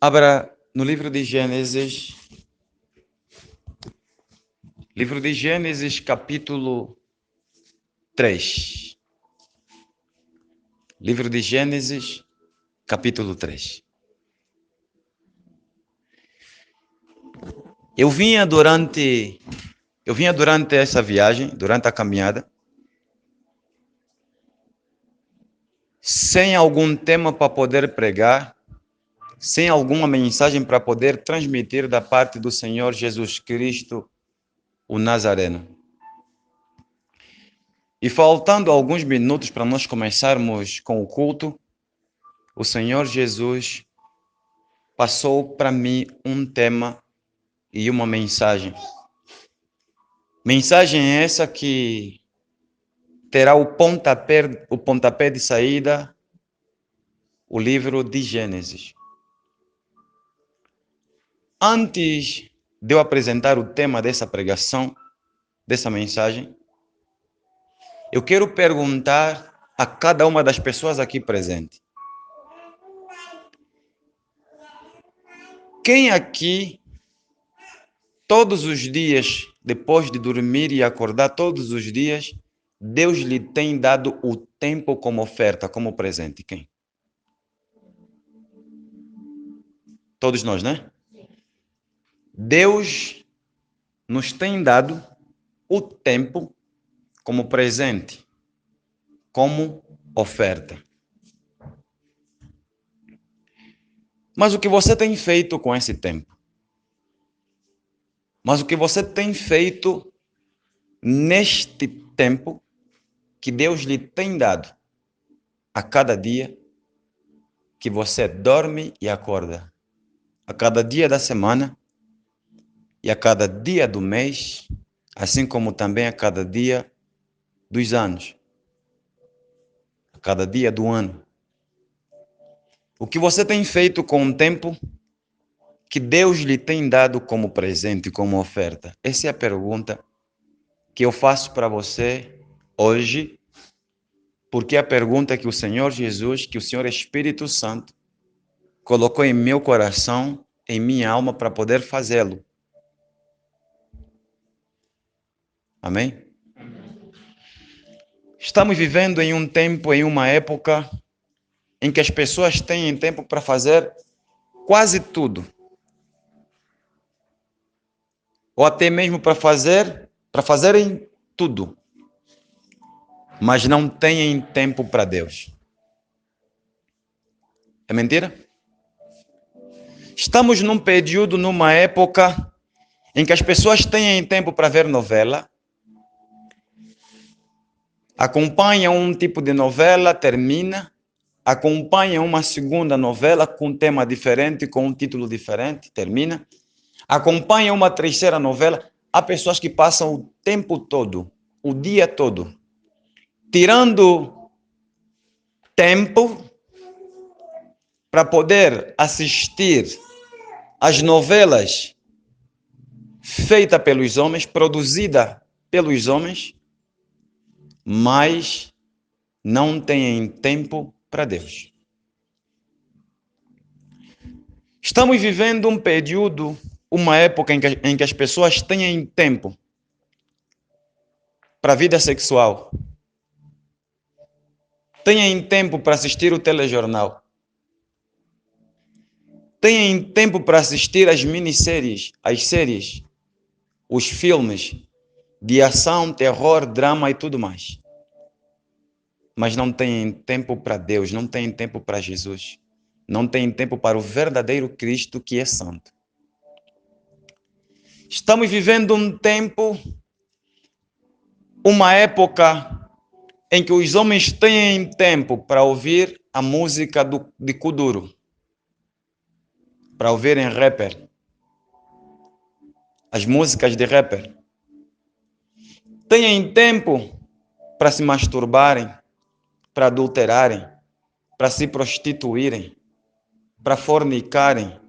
Abra no livro de Gênesis, capítulo 3. Livro de Gênesis, capítulo 3. Eu vinha durante essa viagem, durante a caminhada, sem algum tema para poder pregar, sem alguma mensagem para poder transmitir da parte do Senhor Jesus Cristo, o Nazareno. E faltando alguns minutos para nós começarmos com o culto, o Senhor Jesus passou para mim um tema e uma mensagem. Mensagem essa que terá o pontapé de saída, o livro de Gênesis. Antes de eu apresentar o tema dessa pregação, dessa mensagem, eu quero perguntar a cada uma das pessoas aqui presentes: quem aqui, todos os dias, depois de dormir e acordar todos os dias, Deus lhe tem dado o tempo como oferta, como presente? Quem? Todos nós, né? Deus nos tem dado o tempo como presente, como oferta. Mas o que você tem feito com esse tempo? Mas o que você tem feito neste tempo que Deus lhe tem dado a cada dia que você dorme e acorda, a cada dia da semana e a cada dia do mês, assim como também a cada dia dos anos, a cada dia do ano? O que você tem feito com o tempo que Deus lhe tem dado como presente, como oferta? Essa é a pergunta que eu faço para você hoje, porque é a pergunta que o Senhor Jesus, que o Senhor Espírito Santo colocou em meu coração, em minha alma, para poder fazê-lo. Amém? Estamos vivendo em um tempo, em uma época, em que as pessoas têm tempo para fazer quase tudo. Ou até mesmo para fazerem tudo. Mas não têm tempo para Deus. É mentira? Estamos num período, numa época, em que as pessoas têm tempo para ver novela, acompanham um tipo de novela, termina, acompanham uma segunda novela com um tema diferente, com um título diferente, termina, acompanham uma terceira novela. Há pessoas que passam o tempo todo, o dia todo, tirando tempo para poder assistir às novelas feitas pelos homens, produzida pelos homens, mas não têm tempo para Deus. Estamos vivendo um período, uma época em que as pessoas têm tempo para a vida sexual, têm tempo para assistir o telejornal, têm tempo para assistir às minisséries, às séries, os filmes de ação, terror, drama e tudo mais. Mas não têm tempo para Deus, não têm tempo para Jesus, não têm tempo para o verdadeiro Cristo que é santo. Estamos vivendo um tempo, uma época em que os homens têm tempo para ouvir a música de Kuduro, para ouvirem rapper, as músicas de rapper. Têm tempo para se masturbarem, para adulterarem, para se prostituírem, para fornicarem.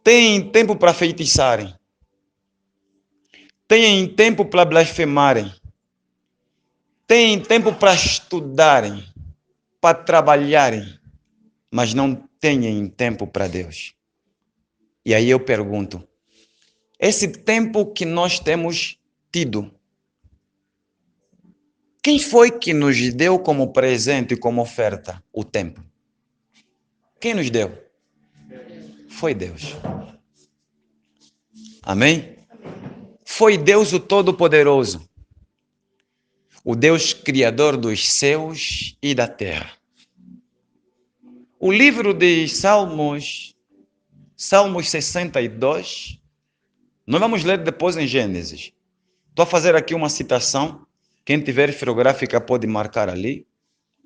Têm tempo para feitiçarem. Têm tempo para blasfemarem. Têm tempo para estudarem, para trabalharem, mas não têm tempo para Deus. E aí eu pergunto, esse tempo que nós temos tido, quem foi que nos deu como presente e como oferta o tempo? Quem nos deu? Foi Deus. Amém? Foi Deus o Todo-Poderoso, o Deus Criador dos céus e da terra. O livro de Salmos 62, nós vamos ler depois em Gênesis. Estou a fazer aqui uma citação. Quem tiver filográfica pode marcar ali.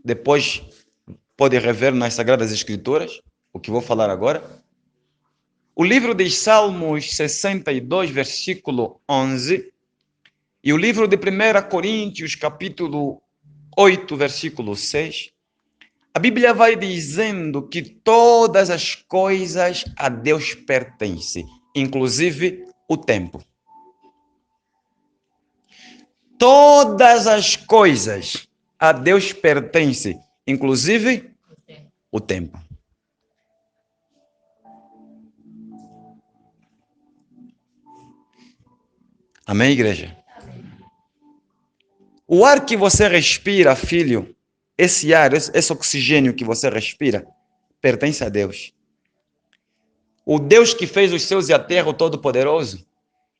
Depois pode rever nas Sagradas Escrituras, o que vou falar agora. O livro de Salmos 62, versículo 11, e o livro de 1 Coríntios, capítulo 8, versículo 6, a Bíblia vai dizendo que todas as coisas a Deus pertencem, inclusive o tempo. Todas as coisas a Deus pertencem, inclusive o tempo. Amém, igreja? O ar que você respira, filho, esse ar, esse oxigênio que você respira, pertence a Deus. O Deus que fez os céus e a terra, o Todo-Poderoso,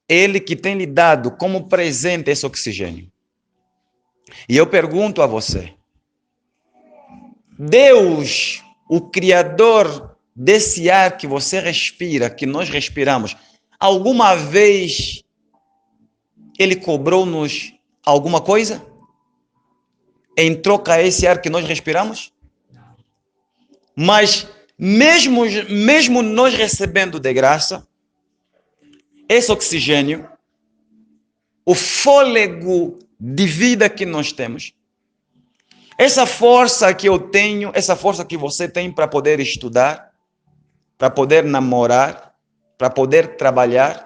Ele que tem lhe dado como presente esse oxigênio. E eu pergunto a você, Deus, o Criador desse ar que você respira, que nós respiramos, alguma vez Ele cobrou-nos alguma coisa em troca a esse ar que nós respiramos? Mas mesmo nós recebendo de graça esse oxigênio, o fôlego de vida que nós temos, essa força que eu tenho, essa força que você tem para poder estudar, para poder namorar, para poder trabalhar,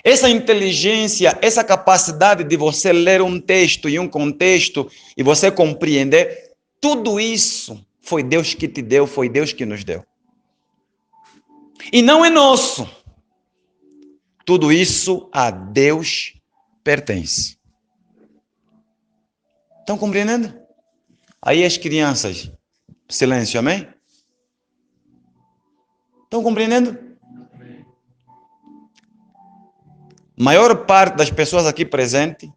essa inteligência, essa capacidade de você ler um texto e um contexto e você compreender, tudo isso foi Deus que te deu, foi Deus que nos deu. E não é nosso. Tudo isso a Deus pertence. Estão compreendendo? Aí as crianças, silêncio, amém? Estão compreendendo? Maior parte das pessoas aqui presentes,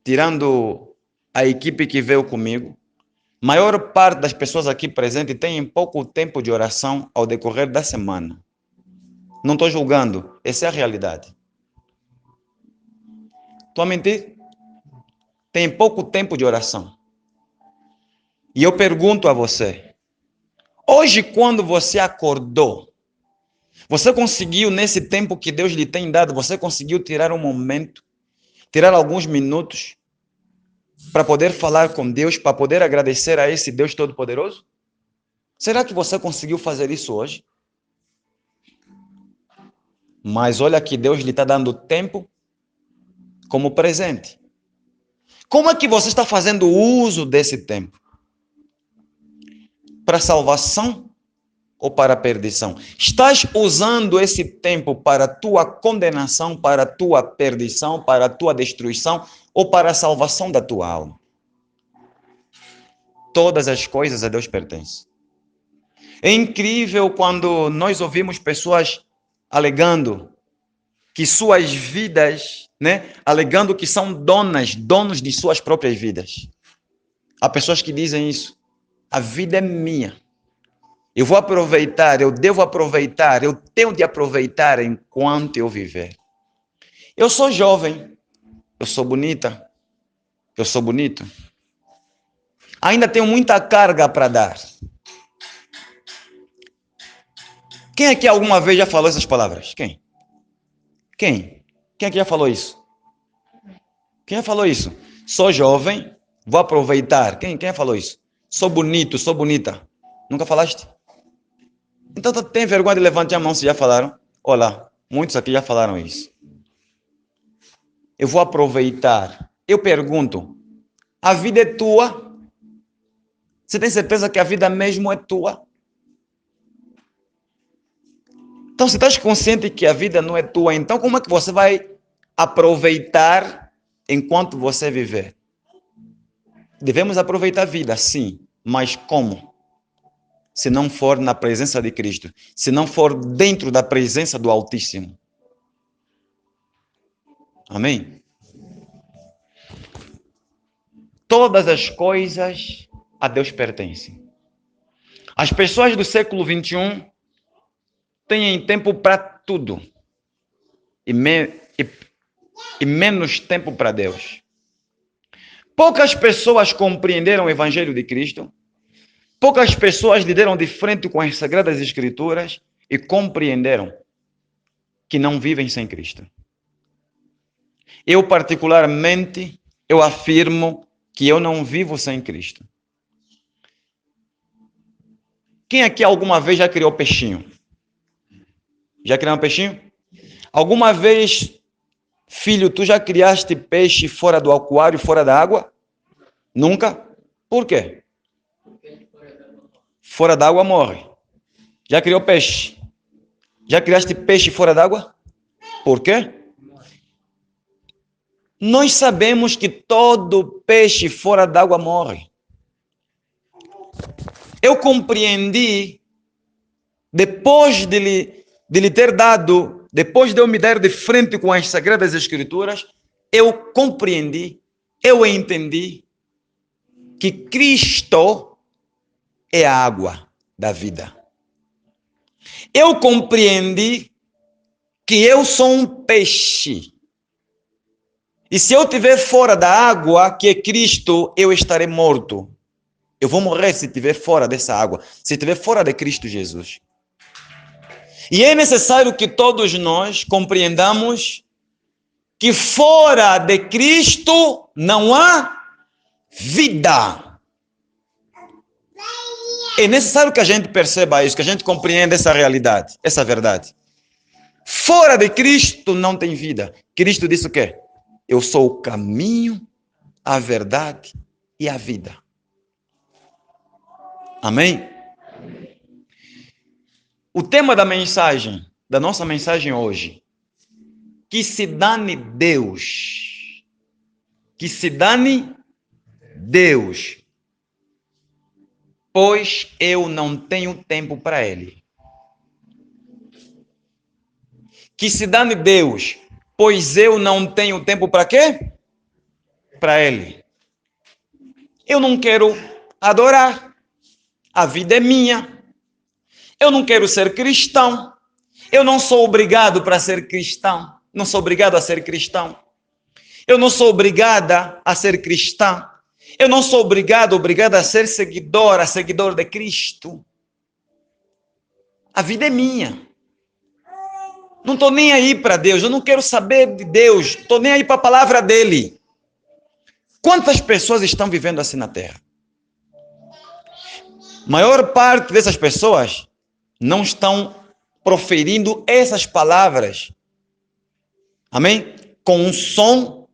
tirando a equipe que veio comigo, maior parte das pessoas aqui presentes tem pouco tempo de oração ao decorrer da semana. Não estou julgando, essa é a realidade. Estou a mentir? Tem pouco tempo de oração. E eu pergunto a você, hoje quando você acordou, você conseguiu nesse tempo que Deus lhe tem dado, você conseguiu tirar um momento, tirar alguns minutos para poder falar com Deus, para poder agradecer a esse Deus Todo-Poderoso? Será que você conseguiu fazer isso hoje? Mas olha que Deus lhe está dando tempo como presente. Como é que você está fazendo uso desse tempo? Para salvação ou para perdição? Estás usando esse tempo para a tua condenação, para a tua perdição, para a tua destruição ou para a salvação da tua alma? Todas as coisas a Deus pertencem. É incrível quando nós ouvimos pessoas alegando que suas vidas, alegando que são donos de suas próprias vidas. Há pessoas que dizem isso. A vida é minha. Eu vou aproveitar, eu devo aproveitar, eu tenho de aproveitar enquanto eu viver. Eu sou jovem, eu sou bonita, eu sou bonito. Ainda tenho muita carga para dar. Quem aqui alguma vez já falou essas palavras? Quem? Quem aqui já falou isso? Quem já falou isso? Sou jovem, vou aproveitar. Quem já falou isso? Sou bonito, sou bonita. Nunca falaste? Então tem vergonha de levantar a mão se já falaram? Olá, muitos aqui já falaram isso. Eu vou aproveitar. Eu pergunto, a vida é tua? Você tem certeza que a vida mesmo é tua? Então, se estás consciente que a vida não é tua, então como é que você vai aproveitar enquanto você viver? Devemos aproveitar a vida, sim, mas como? Se não for na presença de Cristo, se não for dentro da presença do Altíssimo. Amém? Todas as coisas a Deus pertencem. As pessoas do século 21 têm tempo para tudo e menos tempo para Deus. Poucas pessoas compreenderam o Evangelho de Cristo. Poucas pessoas lidaram de frente com as Sagradas Escrituras e compreenderam que não vivem sem Cristo. Eu, particularmente, eu afirmo que eu não vivo sem Cristo. Quem aqui alguma vez já criou peixinho? Já criou um peixinho? Alguma vez, filho, tu já criaste peixe fora do aquário, fora da água? Nunca? Por quê? Fora d'água morre. Já criou peixe? Já criaste peixe fora d'água? Por quê? Nós sabemos que todo peixe fora d'água morre. Eu compreendi, depois de lhe ter dado, depois de eu me dar de frente com as Sagradas Escrituras, eu compreendi, eu entendi que Cristo é a água da vida. Eu compreendi que eu sou um peixe. E se eu estiver fora da água, que é Cristo, eu estarei morto. Eu vou morrer se estiver fora dessa água, se estiver fora de Cristo Jesus. E é necessário que todos nós compreendamos que fora de Cristo não há vida. É necessário que a gente perceba isso, que a gente compreenda essa realidade, essa verdade. Fora de Cristo não tem vida. Cristo disse o quê? Eu sou o caminho, a verdade e a vida. Amém? O tema da mensagem, da nossa mensagem hoje, que se dane Deus. Que se dane Deus. Pois eu não tenho tempo para ele. Que se dane Deus, pois eu não tenho tempo para quê? Para ele. Eu não quero adorar. A vida é minha. Eu não quero ser cristão. Eu não sou obrigado para ser cristão. Não sou obrigado a ser cristão. Eu não sou obrigada a ser cristã. Eu não sou obrigada a ser seguidor de Cristo. A vida é minha. Não estou nem aí para Deus. Eu não quero saber de Deus. Estou nem aí para a palavra dele. Quantas pessoas estão vivendo assim na Terra? Maior parte dessas pessoas não estão proferindo essas palavras. Amém? Com um som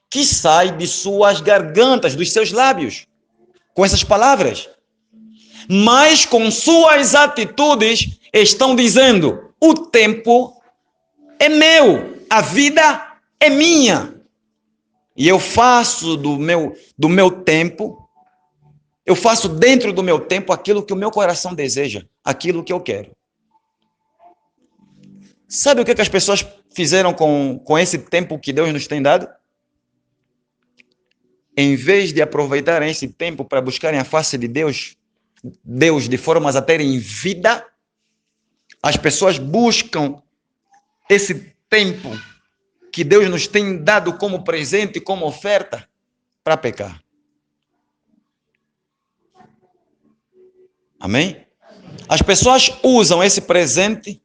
que sai de suas gargantas, dos seus lábios. Com essas palavras. Mas com suas atitudes estão dizendo: o tempo é meu, a vida é minha. E eu faço do meu tempo, eu faço dentro do meu tempo aquilo que o meu coração deseja, aquilo que eu quero. Sabe o que as pessoas fizeram com esse tempo que Deus nos tem dado? Em vez de aproveitarem esse tempo para buscarem a face de Deus de formas a terem vida, as pessoas buscam esse tempo que Deus nos tem dado como presente, como oferta, para pecar. Amém? As pessoas usam esse presente,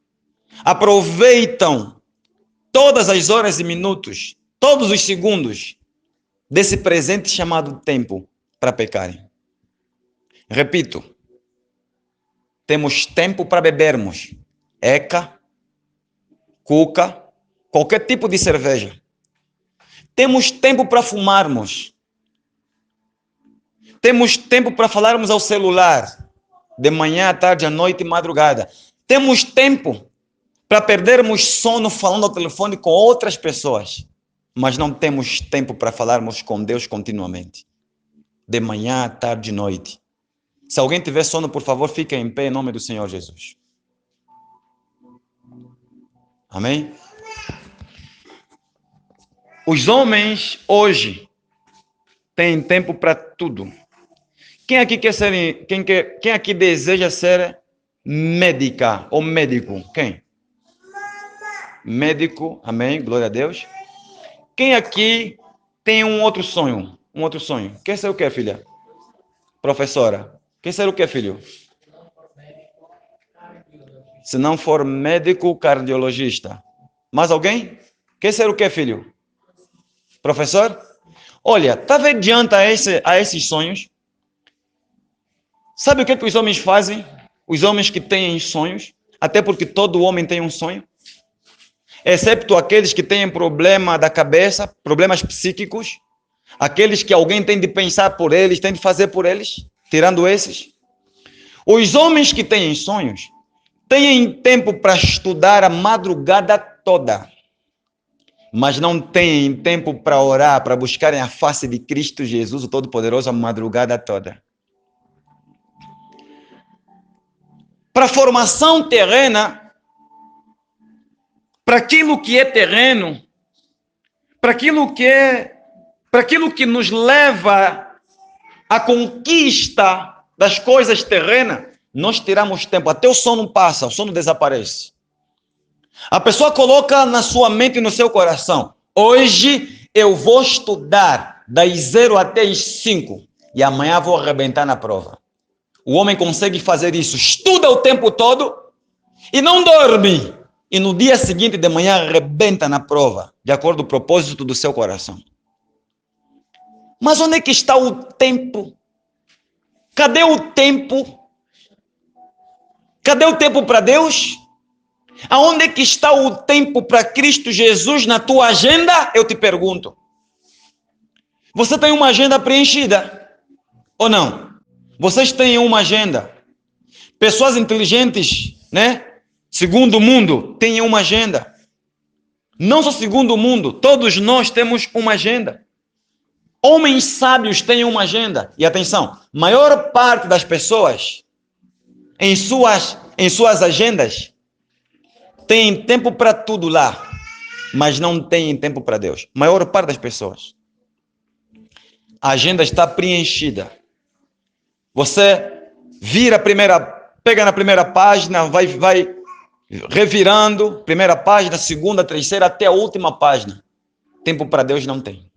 aproveitam todas as horas e minutos, todos os segundos desse presente chamado tempo para pecarem. Repito, temos tempo para bebermos Eca, Cuca, qualquer tipo de cerveja. Temos tempo para fumarmos. Temos tempo para falarmos ao celular, de manhã, à tarde, à noite e madrugada. Temos tempo para perdermos sono falando ao telefone com outras pessoas, mas não temos tempo para falarmos com Deus continuamente, de manhã, tarde e noite. Se alguém tiver sono, por favor, fique em pé em nome do Senhor Jesus. Amém? Os homens hoje têm tempo para tudo. Quem aqui quer ser, quem aqui deseja ser médica ou médico? Quem? Médico, amém, glória a Deus. Quem aqui tem um outro sonho? Um outro sonho. Quer ser o quê, filha? Professora. Quer ser o quê, filho? Se não for médico, cardiologista. Mais alguém? Quer ser o quê, filho? Professor? Olha, estava adiante a esses sonhos. Sabe o que os homens fazem? Os homens que têm sonhos, até porque todo homem tem um sonho, excepto aqueles que têm problema da cabeça, problemas psíquicos, aqueles que alguém tem de pensar por eles, tem de fazer por eles, tirando esses. Os homens que têm sonhos têm tempo para estudar a madrugada toda, mas não têm tempo para orar, para buscarem a face de Cristo Jesus, o Todo-Poderoso, a madrugada toda. Para a formação terrena, para aquilo que é terreno, para aquilo que nos leva à conquista das coisas terrenas, nós tiramos tempo, até o sono passa, o sono desaparece. A pessoa coloca na sua mente e no seu coração: hoje eu vou estudar das 0 até as 5 e amanhã vou arrebentar na prova. O homem consegue fazer isso, estuda o tempo todo e não dorme. E no dia seguinte de manhã arrebenta na prova, de acordo com o propósito do seu coração. Mas onde é que está o tempo? Cadê o tempo? Cadê o tempo para Deus? Aonde é que está o tempo para Cristo Jesus na tua agenda? Eu te pergunto. Você tem uma agenda preenchida ou não? Vocês têm uma agenda. Pessoas inteligentes, né? Segundo o mundo, têm uma agenda. Não só segundo o mundo, todos nós temos uma agenda. Homens sábios têm uma agenda. E atenção, maior parte das pessoas em suas agendas tem tempo para tudo lá, mas não tem tempo para Deus. Maior parte das pessoas. A agenda está preenchida. Você pega na primeira página, vai revirando, primeira página, segunda, terceira, até a última página. Tempo para Deus não tem.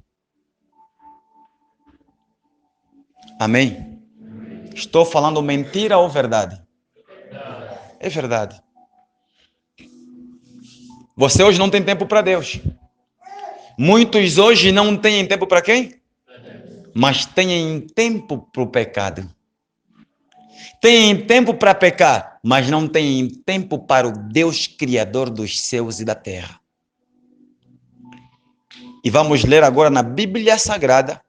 Amém? Estou falando mentira ou verdade? É verdade. Você hoje não tem tempo para Deus. Muitos hoje não têm tempo para quem? Mas têm tempo para o pecado. Têm tempo para pecar, mas não têm tempo para o Deus Criador dos céus e da terra. E vamos ler agora na Bíblia Sagrada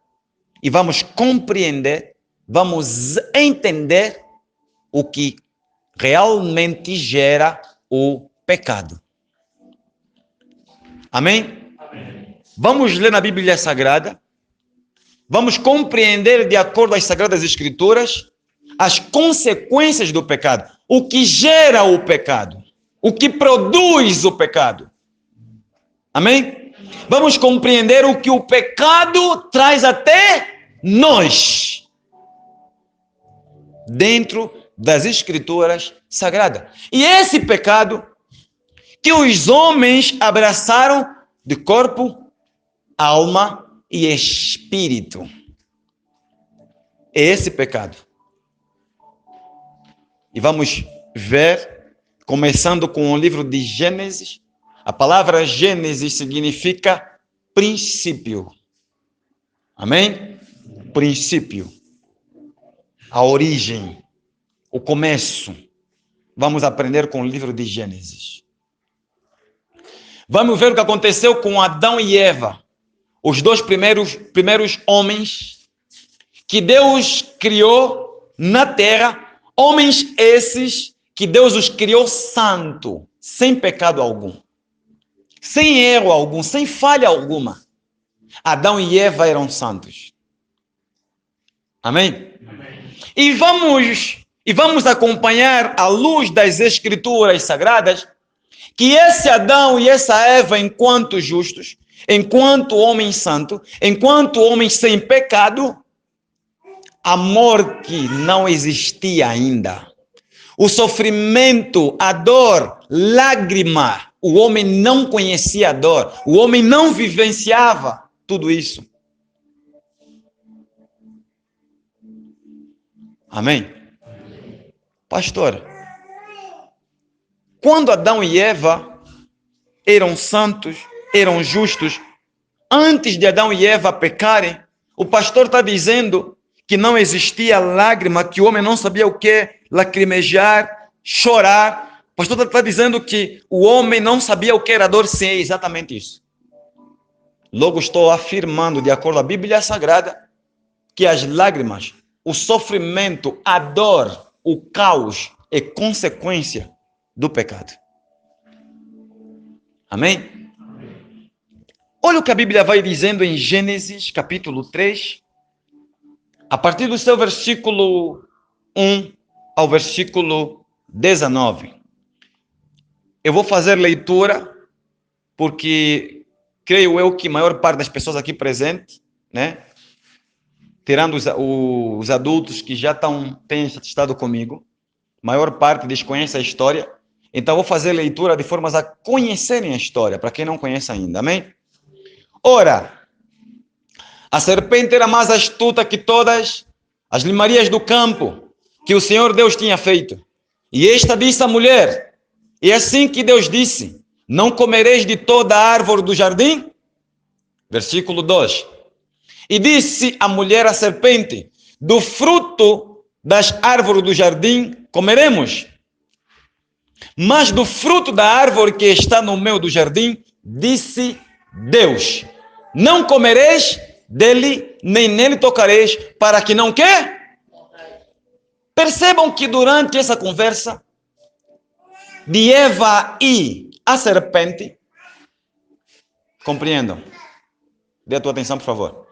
e vamos compreender, vamos entender o que realmente gera o pecado. Amém? Amém? Vamos ler na Bíblia Sagrada, vamos compreender de acordo às Sagradas Escrituras as consequências do pecado, o que gera o pecado, o que produz o pecado. Amém? Vamos compreender o que o pecado traz até nós, dentro das Escrituras Sagradas. E esse pecado que os homens abraçaram de corpo, alma e espírito. É esse pecado. E vamos ver, começando com o livro de Gênesis. A palavra Gênesis significa princípio. Amém? Princípio. A origem. O começo. Vamos aprender com o livro de Gênesis. Vamos ver o que aconteceu com Adão e Eva. Os dois primeiros homens que Deus criou na terra. Homens esses que Deus os criou santo. sem pecado algum, sem erro algum, sem falha alguma. Adão e Eva eram santos. Amém? Amém. E vamos acompanhar, à luz das Escrituras Sagradas, que esse Adão e essa Eva, enquanto justos, enquanto homem santo, enquanto homem sem pecado, a morte não existia ainda. O sofrimento, a dor, lágrima, o homem não conhecia a dor, o homem não vivenciava tudo isso. Amém? Pastor, quando Adão e Eva eram santos, eram justos, antes de Adão e Eva pecarem, o pastor está dizendo que não existia lágrima, que o homem não sabia o que lacrimejar, chorar. O pastor está dizendo que o homem não sabia o que era dor. Sim, é exatamente isso. Logo estou afirmando, de acordo com a Bíblia Sagrada, que as lágrimas, o sofrimento, a dor, o caos é consequência do pecado. Amém? Olha o que a Bíblia vai dizendo em Gênesis capítulo 3, a partir do seu versículo 1 ao versículo 19. Eu vou fazer leitura, porque creio eu que a maior parte das pessoas aqui presentes, né, tirando os adultos que já têm estado comigo, a maior parte desconhece a história. Então, vou fazer leitura de formas a conhecerem a história, para quem não conhece ainda. Amém? Ora, a serpente era mais astuta que todas as limarias do campo que o Senhor Deus tinha feito. E esta disse à mulher, e assim que Deus disse, não comereis de toda a árvore do jardim? Versículo 2. E disse a mulher à serpente, do fruto das árvores do jardim comeremos. Mas do fruto da árvore que está no meio do jardim, disse Deus, não comereis dele, nem nele tocareis, para que não quê? Percebam que durante essa conversa de Eva e a serpente, compreendam, dê a tua atenção, por favor.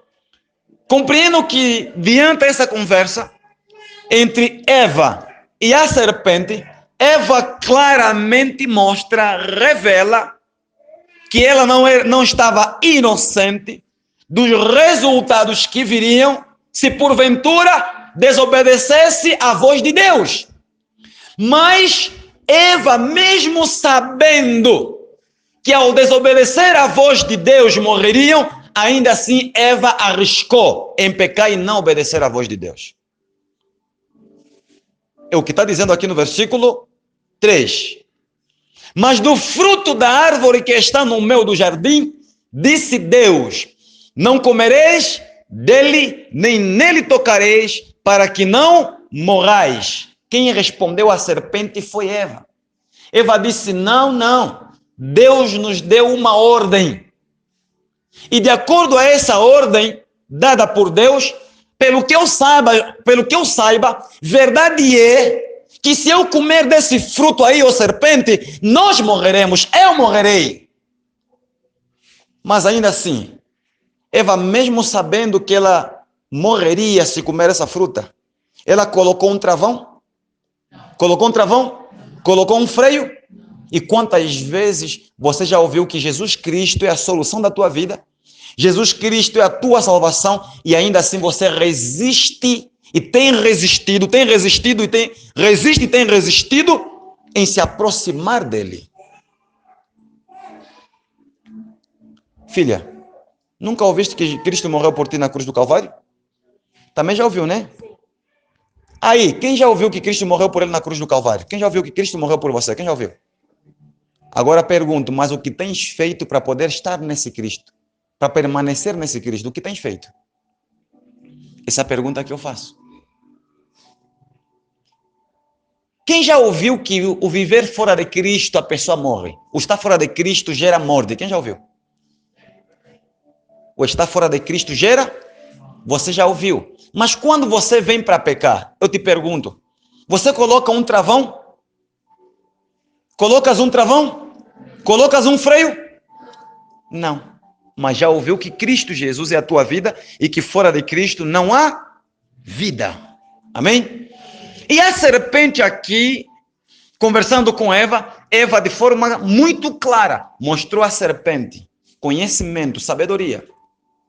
Compreendam que diante dessa conversa entre Eva e a serpente, Eva claramente mostra, revela que ela não estava inocente dos resultados que viriam se porventura desobedecesse à voz de Deus. Mas Eva, mesmo sabendo que ao desobedecer à voz de Deus morreriam, ainda assim Eva arriscou em pecar e não obedecer à voz de Deus. É o que está dizendo aqui no versículo 3. Mas do fruto da árvore que está no meio do jardim, disse Deus, não comereis dele, nem nele tocareis, para que não morrais. Quem respondeu à serpente foi Eva. Eva disse, não, Deus nos deu uma ordem. E de acordo a essa ordem dada por Deus, pelo que eu saiba, verdade é que se eu comer desse fruto aí, ó serpente, nós morreremos, eu morrerei. Mas ainda assim, Eva, mesmo sabendo que ela morreria se comer essa fruta, ela colocou um travão? Colocou um freio? E quantas vezes você já ouviu que Jesus Cristo é a solução da tua vida? Jesus Cristo é a tua salvação e ainda assim você resiste e tem resistido em se aproximar dele. Filha, nunca ouviste que Cristo morreu por ti na cruz do Calvário? Também já ouviu, né? Aí, quem já ouviu que Cristo morreu por ele na cruz do Calvário? Quem já ouviu que Cristo morreu por você? Quem já ouviu? Agora pergunto, mas o que tens feito para poder estar nesse Cristo? Para permanecer nesse Cristo? O que tens feito? Essa é a pergunta que eu faço. Quem já ouviu que o viver fora de Cristo a pessoa morre? O estar fora de Cristo gera morte. Quem já ouviu? O estar fora de Cristo gera? Você já ouviu. Mas quando você vem para pecar, eu te pergunto, você coloca um travão? Colocas um travão? Colocas um freio? Não. Mas já ouviu que Cristo Jesus é a tua vida e que fora de Cristo não há vida. Amém? E a serpente aqui, conversando com Eva, Eva de forma muito clara mostrou à serpente conhecimento, sabedoria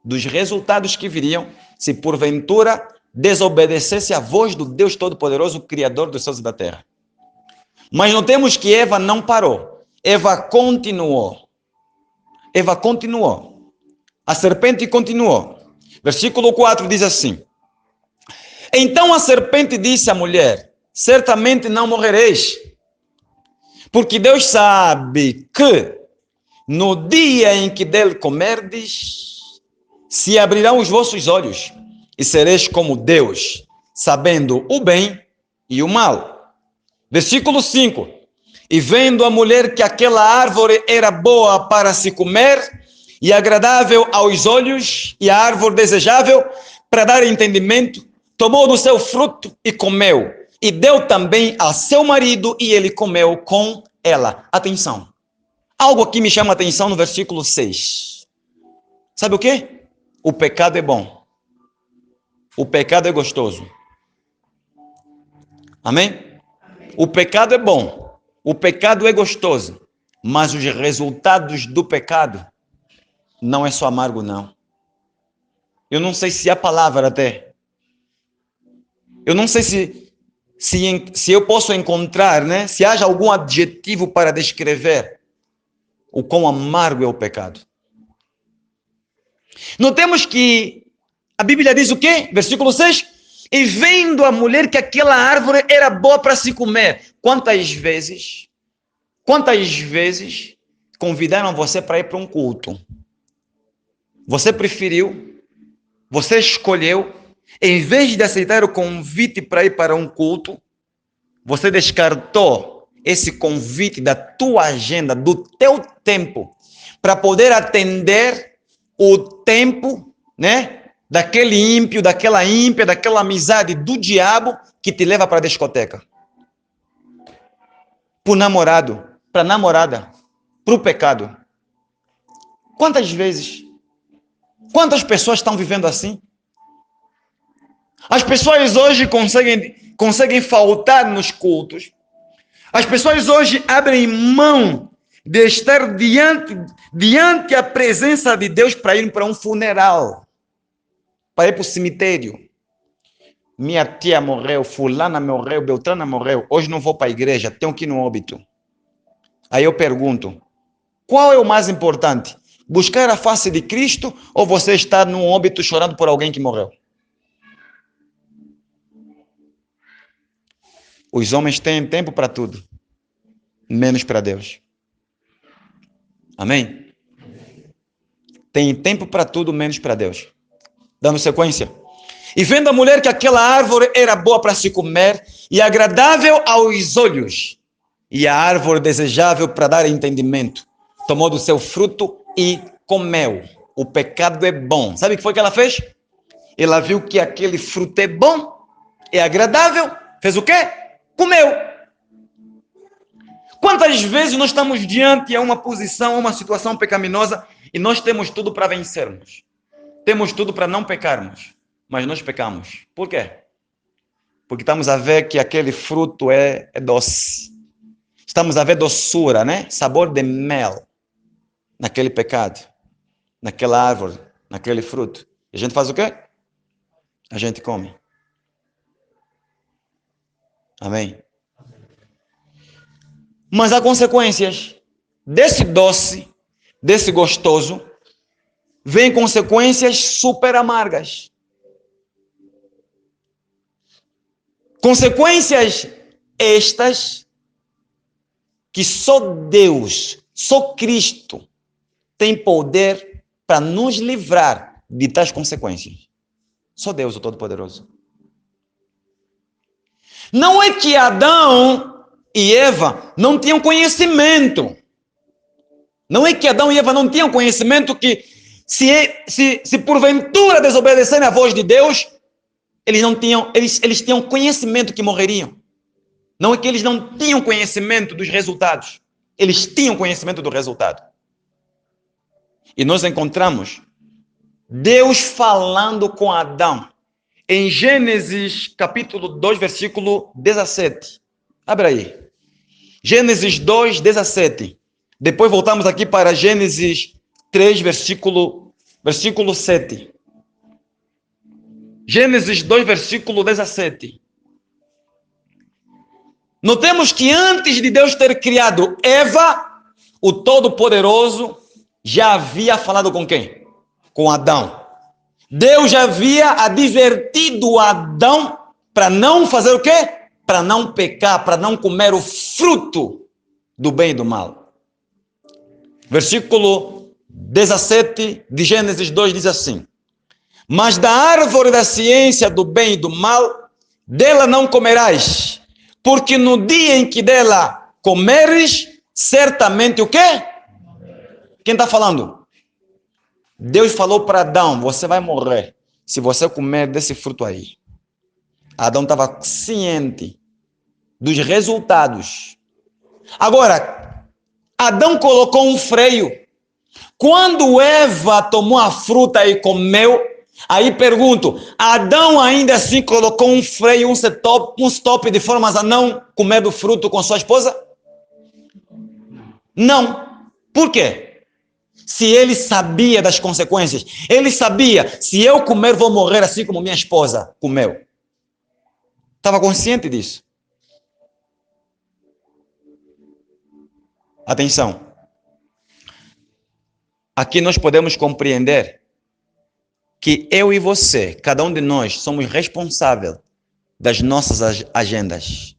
dos resultados que viriam se porventura desobedecesse à voz do Deus Todo-Poderoso, Criador dos céus e da terra. Mas notemos que Eva não parou. Eva continuou. Eva continuou. A serpente continuou. Versículo 4 diz assim: então a serpente disse à mulher: certamente não morrereis, porque Deus sabe que no dia em que dele comerdes, se abrirão os vossos olhos e sereis como Deus, sabendo o bem e o mal. Versículo 5. E vendo a mulher que aquela árvore era boa para se comer e agradável aos olhos, e a árvore desejável para dar entendimento, tomou do seu fruto e comeu, e deu também a seu marido, e ele comeu com ela. Atenção. Algo aqui me chama a atenção no versículo 6. Sabe o quê? O pecado é bom. O pecado é gostoso. Amém? O pecado é bom. O pecado é gostoso. Mas os resultados do pecado não é só amargo, não. Eu não sei se há palavra até. Eu não sei se eu posso encontrar, né? Se haja algum adjetivo para descrever o quão amargo é o pecado. Notemos que a Bíblia diz o quê? Versículo 6. E vendo a mulher que aquela árvore era boa para se comer. Quantas vezes convidaram você para ir para um culto? Você preferiu, você escolheu, em vez de aceitar o convite para ir para um culto, você descartou esse convite da tua agenda, do teu tempo, para poder atender o tempo, né? Daquele ímpio, daquela ímpia, daquela amizade do diabo que te leva para a discoteca. Para o namorado, para a namorada, para o pecado. Quantas vezes? Quantas pessoas estão vivendo assim? As pessoas hoje conseguem faltar nos cultos. As pessoas hoje abrem mão de estar diante a presença de Deus para ir para um funeral, para ir para o cemitério. Minha tia morreu, fulana morreu, beltrana morreu. Hoje não vou para a igreja, tenho que ir no óbito. Aí eu pergunto, qual é o mais importante? Buscar a face de Cristo ou você estar num óbito chorando por alguém que morreu? Os homens têm tempo para tudo, menos para Deus. Amém? Tem tempo para tudo, menos para Deus. Dando sequência. E vendo a mulher que aquela árvore era boa para se comer e agradável aos olhos, e a árvore desejável para dar entendimento, tomou do seu fruto e comeu. O pecado é bom. Sabe o que foi que ela fez? Ela viu que aquele fruto é bom, é agradável, fez o quê? Comeu. Quantas vezes nós estamos diante de uma posição, uma situação pecaminosa e nós temos tudo para vencermos? Temos tudo para não pecarmos, mas nós pecamos. Por quê? Porque estamos a ver que aquele fruto é doce. Estamos a ver doçura, né? Sabor de mel naquele pecado, naquela árvore, naquele fruto. E a gente faz o quê? A gente come. Amém? Mas há consequências. Desse doce, desse gostoso, vem consequências super amargas. Consequências estas que só Deus, só Cristo tem poder para nos livrar de tais consequências. Só Deus, o Todo-Poderoso. Não é que Adão e Eva não tinham conhecimento. Não é que Adão e Eva não tinham conhecimento que se porventura desobedecerem à voz de Deus, eles tinham conhecimento que morreriam. Não é que eles não tinham conhecimento dos resultados. Eles tinham conhecimento do resultado. E nós encontramos Deus falando com Adão em Gênesis capítulo 2, versículo 17. Abre aí. Gênesis 2, 17. Depois voltamos aqui para Gênesis 3, versículo 7. Gênesis 2, versículo 17. Notemos que antes de Deus ter criado Eva, o Todo-Poderoso já havia falado com quem? Com Adão. Deus já havia advertido Adão para não fazer o quê? Para não pecar, para não comer o fruto do bem e do mal. Versículo 17 de Gênesis 2 diz assim: mas da árvore da ciência do bem e do mal, dela não comerás, porque no dia em que dela comeres, certamente o quê? Quem está falando? Deus falou para Adão, você vai morrer se você comer desse fruto aí. Adão estava ciente dos resultados. Agora, Adão colocou um freio. Quando Eva tomou a fruta e comeu, aí pergunto, Adão ainda assim colocou um freio, um stop de forma a não comer do fruto com sua esposa? Não. Por quê? Se ele sabia das consequências, ele sabia, se eu comer vou morrer assim como minha esposa comeu. Estava consciente disso. Atenção. Aqui nós podemos compreender que eu e você, cada um de nós, somos responsáveis das nossas agendas.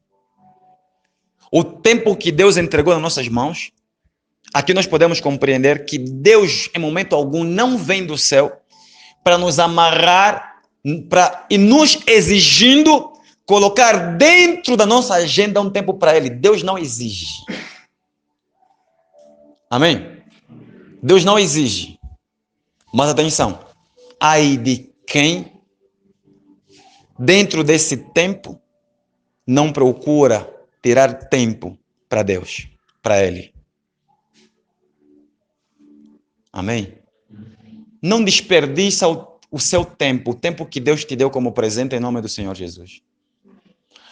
O tempo que Deus entregou nas nossas mãos, aqui nós podemos compreender que Deus, em momento algum, não vem do céu para nos amarrar e nos exigindo colocar dentro da nossa agenda um tempo para Ele. Deus não exige. Amém? Deus não exige. Mas atenção, ai de quem, dentro desse tempo, não procura tirar tempo para Deus, para Ele. Amém? Não desperdiça o seu tempo, o tempo que Deus te deu como presente em nome do Senhor Jesus.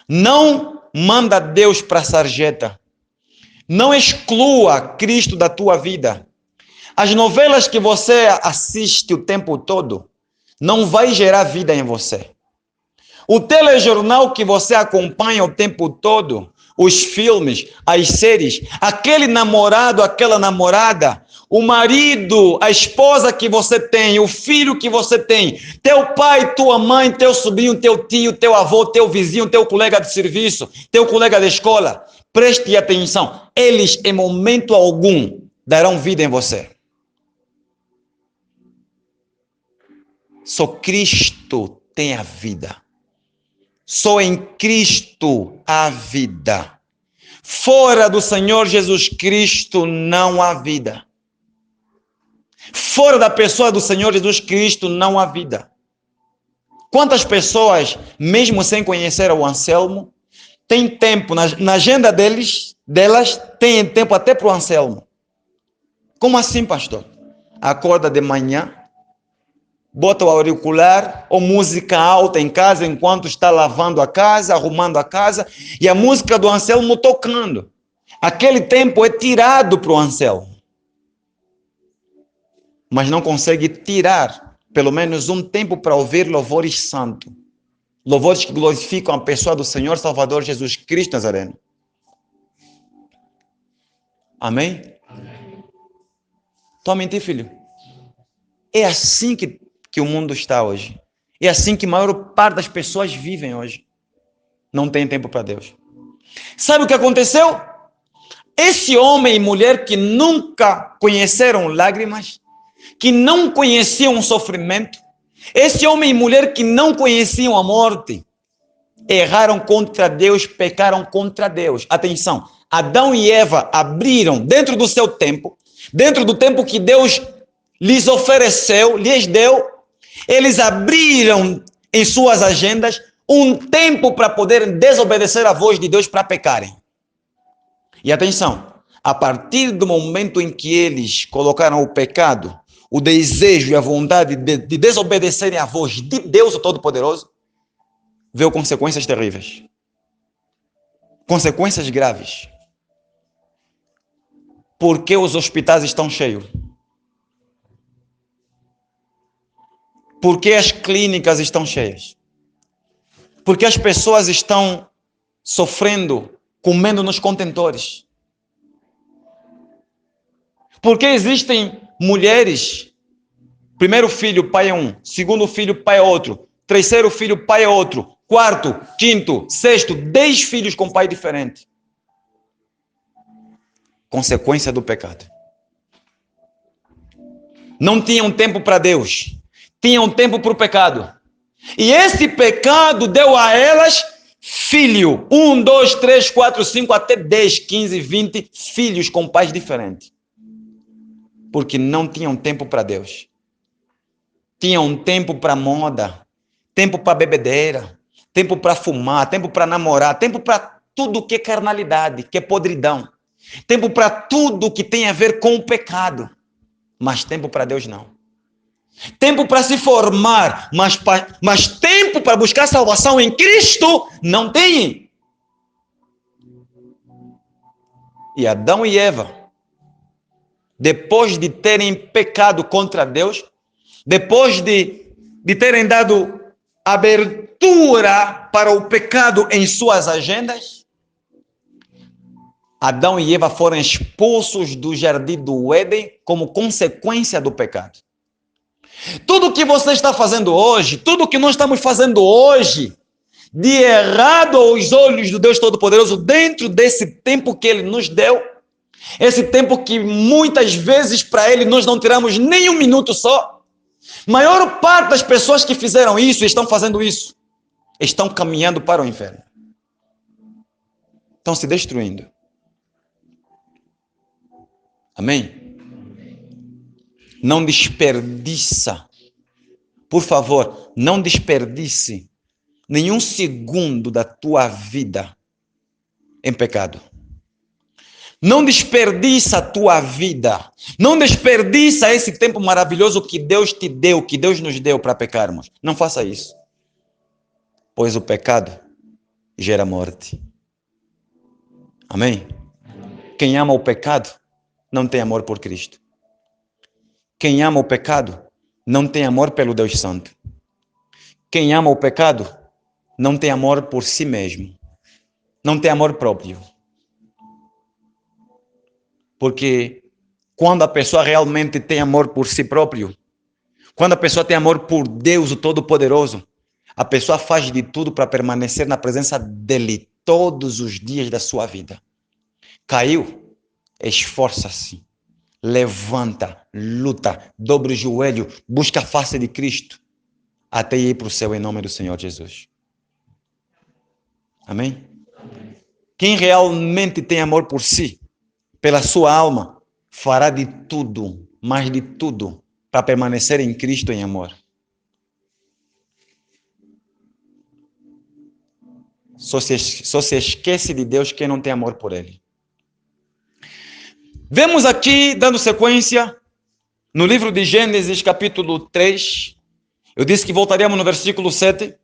Não manda Deus para a sarjeta. Não exclua Cristo da tua vida. As novelas que você assiste o tempo todo não vai gerar vida em você. O telejornal que você acompanha o tempo todo, os filmes, as séries, aquele namorado, aquela namorada, o marido, a esposa que você tem, o filho que você tem, teu pai, tua mãe, teu sobrinho, teu tio, teu avô, teu vizinho, teu colega de serviço, teu colega de escola, preste atenção, eles em momento algum darão vida em você. Só Cristo tem a vida. Só em Cristo há vida. Fora do Senhor Jesus Cristo não há vida. Fora da pessoa do Senhor Jesus Cristo não há vida. Quantas pessoas, mesmo sem conhecer o Anselmo, têm tempo, na agenda delas, têm tempo até para o Anselmo? Como assim, pastor? Acorda de manhã, bota o auricular ou música alta em casa enquanto está lavando a casa, arrumando a casa, e a música do Anselmo tocando. Aquele tempo é tirado para o Anselmo. Mas não consegue tirar pelo menos um tempo para ouvir louvores santos. Louvores que glorificam a pessoa do Senhor Salvador Jesus Cristo Nazareno. Amém? Estou a mentir, filho? É assim que o mundo está hoje. É assim que a maior parte das pessoas vivem hoje. Não tem tempo para Deus. Sabe o que aconteceu? Esse homem e mulher que nunca conheceram lágrimas, que não conheciam o sofrimento, esse homem e mulher que não conheciam a morte, erraram contra Deus, pecaram contra Deus. Atenção, Adão e Eva abriram dentro do seu tempo, dentro do tempo que Deus lhes ofereceu, lhes deu, eles abriram em suas agendas um tempo para poderem desobedecer a voz de Deus para pecarem. E atenção, a partir do momento em que eles colocaram o pecado, o desejo e a vontade de desobedecerem a voz de Deus, o Todo-Poderoso, veio consequências terríveis. Consequências graves. Por que os hospitais estão cheios? Por que as clínicas estão cheias? Por que as pessoas estão sofrendo, comendo nos contentores? Por que existem mulheres, primeiro filho, pai é um, segundo filho, pai é outro, terceiro filho, pai é outro, quarto, quinto, sexto, 10 filhos com pai diferente? Consequência do pecado. Não tinham tempo para Deus, tinham tempo para o pecado. E esse pecado deu a elas filho. 1, 2, 3, 4, 5, até 10, 15, 20 filhos com pais diferentes. Porque não tinham tempo para Deus. Tinham tempo para moda, tempo para bebedeira, tempo para fumar, tempo para namorar, tempo para tudo que é carnalidade, que é podridão. Tempo para tudo que tem a ver com o pecado. Mas tempo para Deus não. Tempo para se formar, mas tempo para buscar salvação em Cristo não tem. E Adão e Eva, depois de terem pecado contra Deus, depois de terem dado abertura para o pecado em suas agendas, Adão e Eva foram expulsos do jardim do Éden como consequência do pecado. Tudo que você está fazendo hoje, tudo que nós estamos fazendo hoje, de errado aos olhos do Deus Todo-Poderoso, dentro desse tempo que Ele nos deu, esse tempo que muitas vezes para Ele nós não tiramos nem um minuto só, maior parte das pessoas que fizeram isso e estão fazendo isso, estão caminhando para o inferno. Estão se destruindo. Amém? Não desperdiça. Por favor, não desperdice nenhum segundo da tua vida em pecado. Não desperdiça a tua vida. Não desperdiça esse tempo maravilhoso que Deus te deu, que Deus nos deu para pecarmos. Não faça isso. Pois o pecado gera morte. Amém? Quem ama o pecado não tem amor por Cristo. Quem ama o pecado não tem amor pelo Deus Santo. Quem ama o pecado não tem amor por si mesmo. Não tem amor próprio. Porque quando a pessoa realmente tem amor por si próprio, quando a pessoa tem amor por Deus, o Todo-Poderoso, a pessoa faz de tudo para permanecer na presença dEle todos os dias da sua vida. Caiu? Esforça-se. Levanta, luta, dobre o joelho, busca a face de Cristo, até ir para o céu em nome do Senhor Jesus. Amém? Quem realmente tem amor por si, pela sua alma, fará de tudo, mais de tudo, para permanecer em Cristo em amor. Só se esquece de Deus quem não tem amor por Ele. Vemos aqui, dando sequência, no livro de Gênesis, capítulo 3. Eu disse que voltaríamos no versículo 7.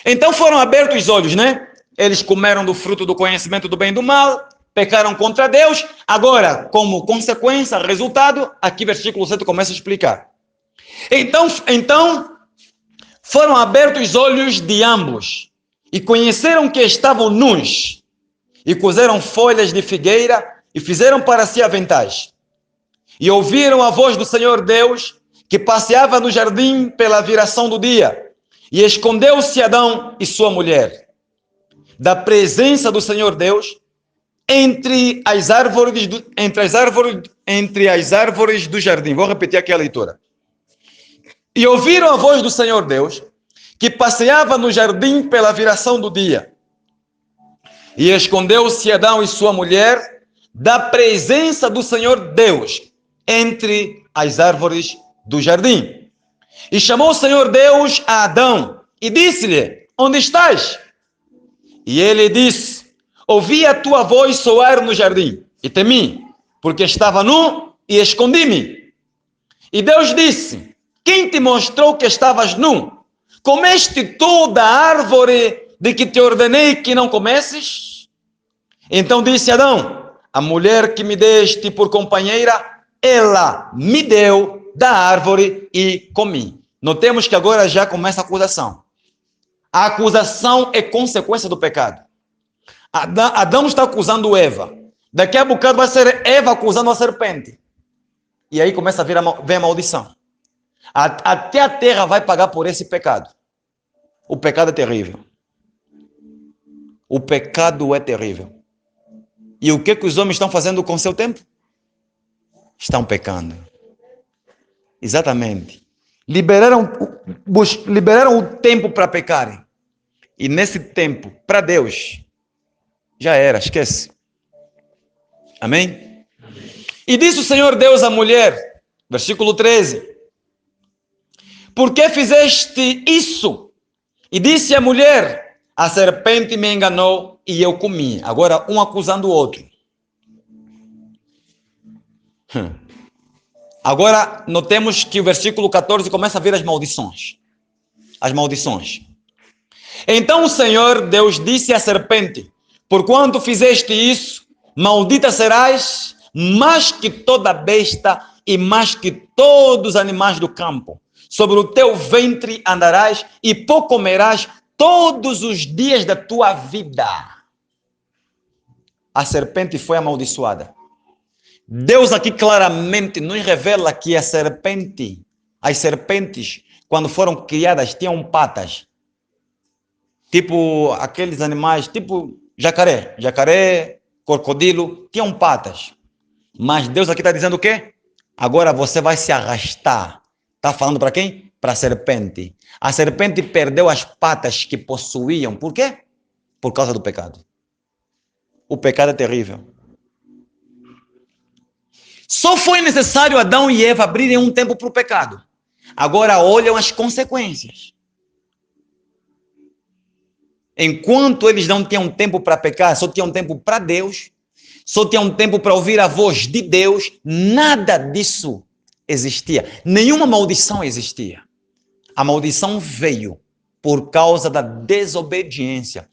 Então foram abertos os olhos, né? Eles comeram do fruto do conhecimento do bem e do mal, pecaram contra Deus. Agora, como consequência, resultado, aqui versículo 7 começa a explicar. Então foram abertos os olhos de ambos e conheceram que estavam nus e cozeram folhas de figueira e fizeram para si aventais. E ouviram a voz do Senhor Deus, que passeava no jardim pela viração do dia. E escondeu-se Adão e sua mulher da presença do Senhor Deus entre as árvores do jardim. Vou repetir aqui a leitura. E ouviram a voz do Senhor Deus, que passeava no jardim pela viração do dia. E escondeu-se Adão e sua mulher da presença do Senhor Deus entre as árvores do jardim. E chamou o Senhor Deus a Adão e disse-lhe: onde estás? E ele disse: ouvi a tua voz soar no jardim e temi, porque estava nu e escondi-me. E Deus disse: quem te mostrou que estavas nu? Comeste tu da árvore de que te ordenei que não comesses? Então disse Adão: a mulher que me deste por companheira, ela me deu da árvore e comi. Notemos que agora já começa a acusação. A acusação é consequência do pecado. Adão está acusando Eva. Daqui a bocado vai ser Eva acusando a serpente. E aí começa a vir a maldição. Até a terra vai pagar por esse pecado. O pecado é terrível. O pecado é terrível. E o que os homens estão fazendo com seu tempo? Estão pecando. Exatamente. Liberaram o tempo para pecarem. E nesse tempo, para Deus, já era, esquece. Amém? E disse o Senhor Deus à mulher, versículo 13: por que fizeste isso? E disse a mulher: a serpente me enganou e eu comi. Agora, um acusando o outro. Agora, notemos que o versículo 14 começa a vir as maldições. As maldições. Então o Senhor Deus disse à serpente: porquanto fizeste isso, maldita serás, mais que toda besta e mais que todos os animais do campo. Sobre o teu ventre andarás e pó comerás todos os dias da tua vida. A serpente foi amaldiçoada. Deus aqui claramente nos revela que as serpentes, quando foram criadas, tinham patas. Tipo aqueles animais, tipo jacaré, crocodilo, tinham patas. Mas Deus aqui está dizendo o quê? Agora você vai se arrastar. Está falando para quem? Para a serpente. A serpente perdeu as patas que possuíam. Por quê? Por causa do pecado. O pecado é terrível. Só foi necessário Adão e Eva abrirem um tempo para o pecado. Agora olham as consequências. Enquanto eles não tinham tempo para pecar, só tinham tempo para Deus, só tinham tempo para ouvir a voz de Deus, nada disso existia. Nenhuma maldição existia. A maldição veio por causa da desobediência.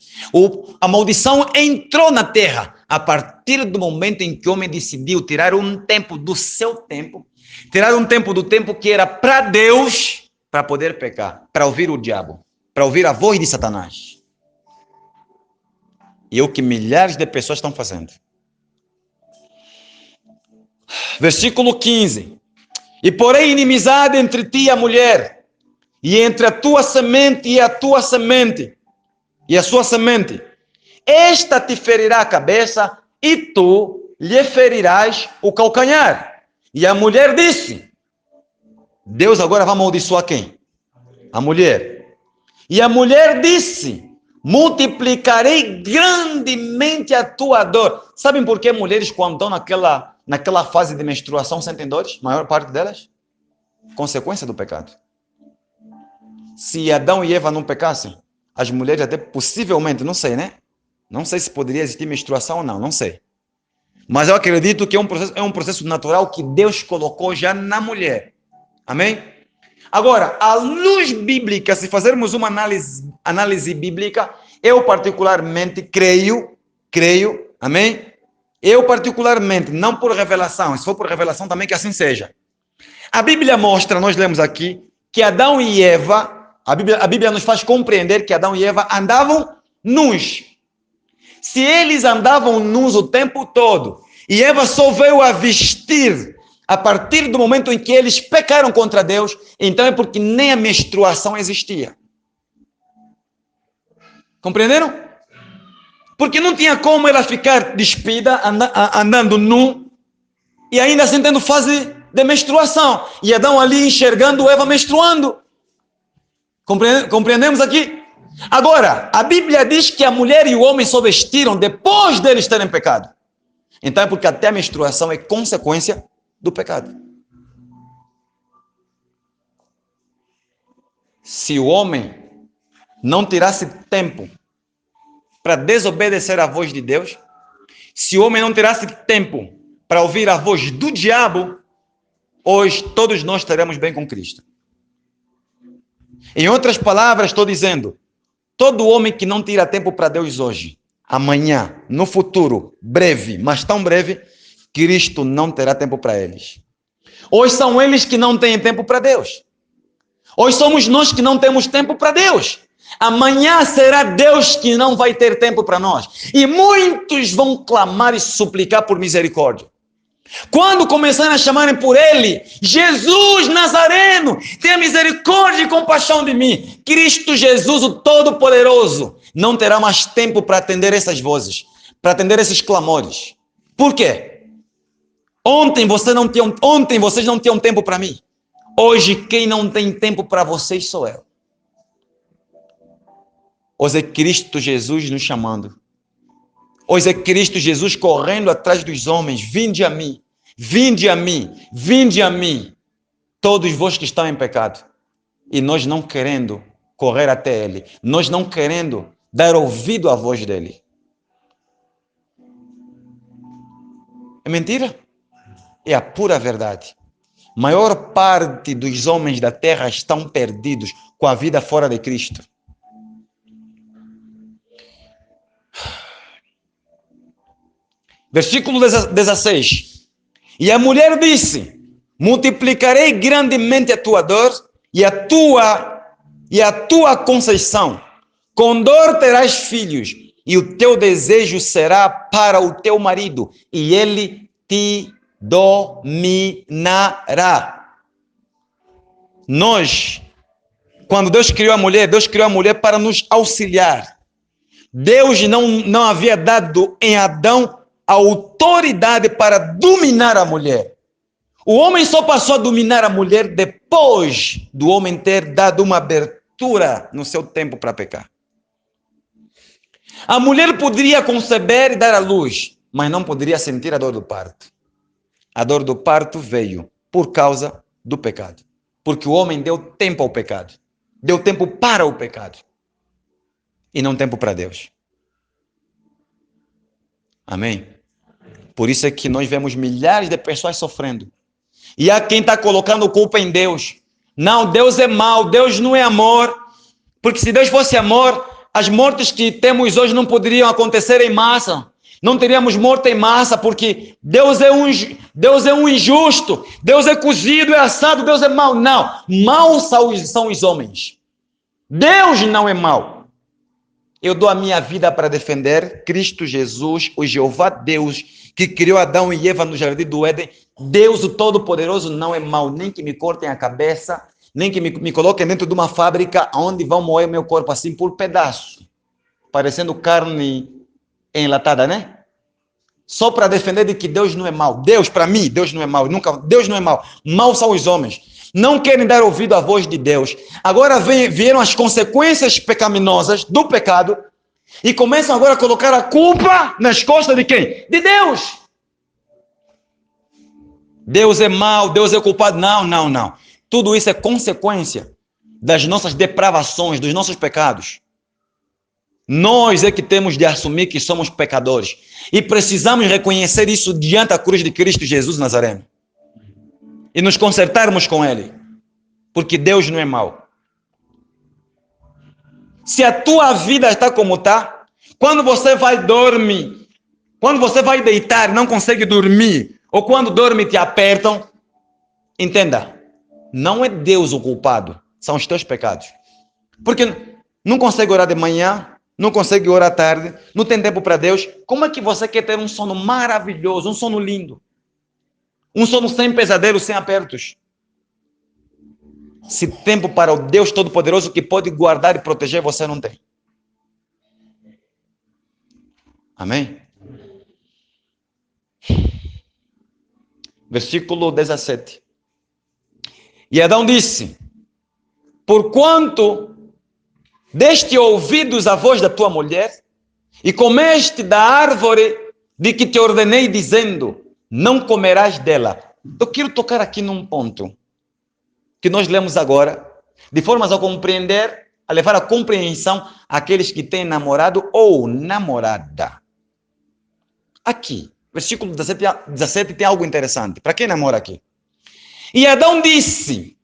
A maldição entrou na terra a partir do momento em que o homem decidiu tirar um tempo do seu tempo, tirar um tempo do tempo que era para Deus, para poder pecar, para ouvir o diabo, para ouvir a voz de Satanás. E é o que milhares de pessoas estão fazendo. Versículo 15. E porém inimizade entre ti e a mulher, e entre a tua semente e a tua semente, e a sua semente. Esta te ferirá a cabeça, e tu lhe ferirás o calcanhar. E a mulher disse: Deus agora vai amaldiçoar quem? A mulher. E a mulher disse: multiplicarei grandemente a tua dor. Sabem por que mulheres, quando estão naquela fase de menstruação, sentem dores? A maior parte delas? Consequência do pecado. Se Adão e Eva não pecassem, as mulheres até possivelmente, não sei, né? Não sei se poderia existir menstruação ou não, não sei. Mas eu acredito que é um processo natural que Deus colocou já na mulher. Amém? Agora, à luz bíblica, se fazermos uma análise bíblica, eu particularmente creio, amém? Eu particularmente, não por revelação, se for por revelação também que assim seja. A Bíblia mostra, nós lemos aqui, que Adão e Eva, a Bíblia nos faz compreender que Adão e Eva andavam nus. Se eles andavam nus o tempo todo, e Eva só veio a vestir a partir do momento em que eles pecaram contra Deus, então é porque nem a menstruação existia. Compreenderam? Porque não tinha como ela ficar despida, andando nu, e ainda assim tendo fase de menstruação. E Adão ali enxergando Eva menstruando. Compreendemos aqui? Agora, a Bíblia diz que a mulher e o homem só vestiram depois deles terem pecado. Então é porque até a menstruação é consequência do pecado. Se o homem não tirasse tempo para desobedecer à voz de Deus, se o homem não tirasse tempo para ouvir a voz do diabo, hoje todos nós estaremos bem com Cristo. Em outras palavras, estou dizendo, todo homem que não tira tempo para Deus hoje, amanhã, no futuro, breve, mas tão breve, Cristo não terá tempo para eles. Hoje são eles que não têm tempo para Deus. Hoje somos nós que não temos tempo para Deus. Amanhã será Deus que não vai ter tempo para nós. E muitos vão clamar e suplicar por misericórdia. Quando começarem a chamarem por Ele, Jesus Nazareno, tenha misericórdia e compaixão de mim. Cristo Jesus, o Todo-Poderoso, não terá mais tempo para atender essas vozes, para atender esses clamores. Por quê? Ontem vocês não tinham tempo para mim. Hoje quem não tem tempo para vocês sou eu. Hoje é Cristo Jesus nos chamando. Hoje é Cristo Jesus correndo atrás dos homens. Vinde a mim, vinde a mim, vinde a mim. Todos vós que estão em pecado. E nós não querendo correr até Ele. Nós não querendo dar ouvido à voz dEle. É mentira? É a pura verdade. Maior parte dos homens da terra estão perdidos com a vida fora de Cristo. Versículo 16. E a mulher disse: multiplicarei grandemente a tua dor e a tua conceição. Com dor terás filhos, e o teu desejo será para o teu marido, e ele te dominará. Nós, quando Deus criou a mulher para nos auxiliar. Deus não havia dado em Adão autoridade para dominar a mulher. O homem só passou a dominar a mulher depois do homem ter dado uma abertura no seu tempo para pecar. A mulher poderia conceber e dar à luz, mas não poderia sentir a dor do parto. A dor do parto veio por causa do pecado. Porque o homem deu tempo ao pecado. Deu tempo para o pecado. E não tempo para Deus. Amém? Por isso é que nós vemos milhares de pessoas sofrendo. E há quem está colocando culpa em Deus. Não, Deus é mau, Deus não é amor. Porque se Deus fosse amor, as mortes que temos hoje não poderiam acontecer em massa. Não teríamos morte em massa, porque Deus é um injusto. Deus é cozido, é assado, Deus é mau. Não, maus são os homens. Deus não é mau. Eu dou a minha vida para defender Cristo Jesus, o Jeová Deus, que criou Adão e Eva no jardim do Éden. Deus, o Todo-Poderoso, não é mau, nem que me cortem a cabeça, nem que me coloquem dentro de uma fábrica onde vão moer meu corpo assim por pedaço, parecendo carne enlatada, né? Só para defender de que Deus não é mau. Deus, para mim, Deus não é mau. Deus não é mau. Maus são os homens. Não querem dar ouvido à voz de Deus. Agora vieram as consequências pecaminosas do pecado e começam agora a colocar a culpa nas costas de quem? De Deus. Deus é mau, Deus é culpado. Não. Tudo isso é consequência das nossas depravações, dos nossos pecados. Nós é que temos de assumir que somos pecadores. E precisamos reconhecer isso diante da cruz de Cristo Jesus Nazareno. E nos consertarmos com Ele. Porque Deus não é mau. Se a tua vida está como está, quando você vai dormir, quando você vai deitar e não consegue dormir, ou quando dorme e te apertam, entenda, não é Deus o culpado, são os teus pecados. Porque não consegue orar de manhã, não consegue orar à tarde, não tem tempo para Deus. Como é que você quer ter um sono maravilhoso, um sono lindo? Um sono sem pesadelos, sem apertos? Se tempo para o Deus Todo-Poderoso que pode guardar e proteger, você não tem. Amém? Versículo 17. E Adão disse: porquanto deste ouvidos à voz da tua mulher, e comeste da árvore de que te ordenei, dizendo: não comerás dela. Eu quero tocar aqui num ponto que nós lemos agora, de formas a compreender a levar à compreensão aqueles que têm namorado ou namorada. Aqui, versículo 17 tem algo interessante. Para quem namora aqui? E Adão disse: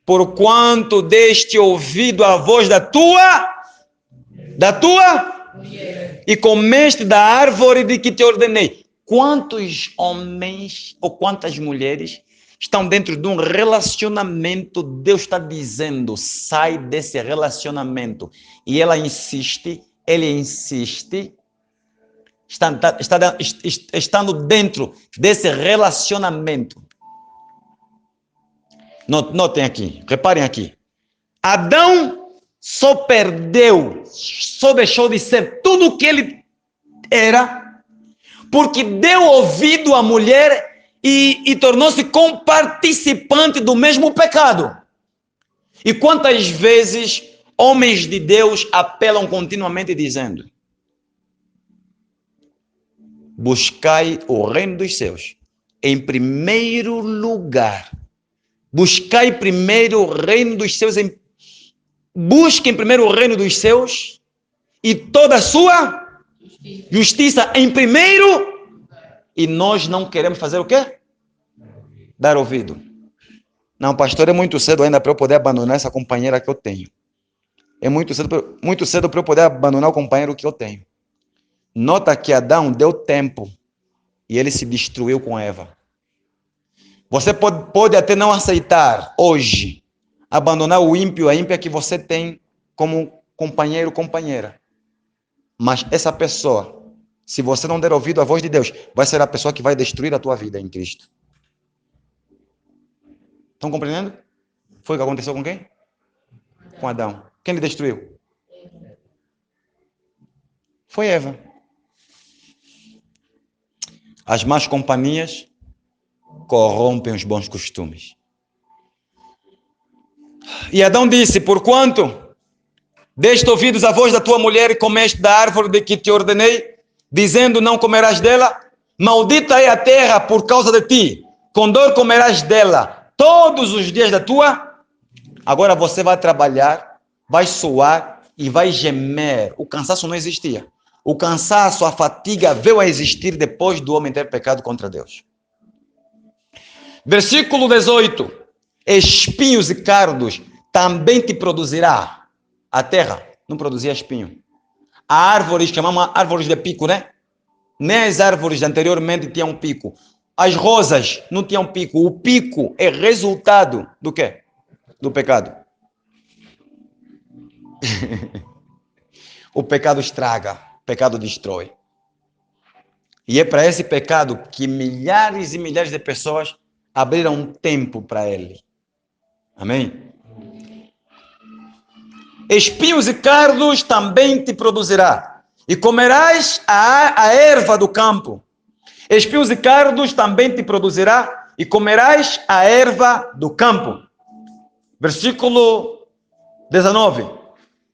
porquanto deste ouvido a voz da tua mulher, e comeste da árvore de que te ordenei. Quantos homens ou quantas mulheres estão dentro de um relacionamento? Deus está dizendo: sai desse relacionamento. E ela insiste, ele insiste, estando dentro desse relacionamento. Notem aqui, reparem aqui. Adão só perdeu, só deixou de ser tudo o que ele era, porque deu ouvido à mulher e tornou-se comparticipante do mesmo pecado. E quantas vezes homens de Deus apelam continuamente dizendo: buscai o reino dos céus em primeiro lugar. Buscai primeiro o reino dos céus, busquem primeiro o reino dos céus e toda a sua justiça em primeiro. E nós não queremos fazer o quê? Dar ouvido. Não, pastor, é muito cedo ainda para eu poder abandonar essa companheira que eu tenho. É muito cedo para eu poder abandonar o companheiro que eu tenho. Nota que Adão deu tempo e ele se destruiu com Eva. Você pode até não aceitar hoje abandonar o ímpio, a ímpia que você tem como companheiro ou companheira. Mas essa pessoa, se você não der ouvido à voz de Deus, vai ser a pessoa que vai destruir a tua vida em Cristo. Estão compreendendo? Foi o que aconteceu com quem? Com Adão. Quem lhe destruiu? Foi Eva. As más companhias corrompem os bons costumes. E Adão disse: porquanto deste ouvidos a voz da tua mulher e comeste da árvore de que te ordenei, dizendo: não comerás dela, maldita é a terra por causa de ti, com dor comerás dela todos os dias da tua. Agora você vai trabalhar, vai suar e vai gemer. O cansaço não existia. O cansaço, a fadiga veio a existir depois do homem ter pecado contra Deus. Versículo 18: espinhos e cardos também te produzirá. A terra não produzia espinho. A árvores, chamamos árvores de pico, né? Nem as árvores anteriormente tinham pico. As rosas não tinham pico. O pico é resultado do quê? Do pecado. O pecado estraga, o pecado destrói. E é para esse pecado que milhares e milhares de pessoas abriram tempo para ele. Amém? Espinhos e cardos também te produzirá, e comerás a erva do campo. Espinhos e cardos também te produzirá, e comerás a erva do campo. Versículo 19: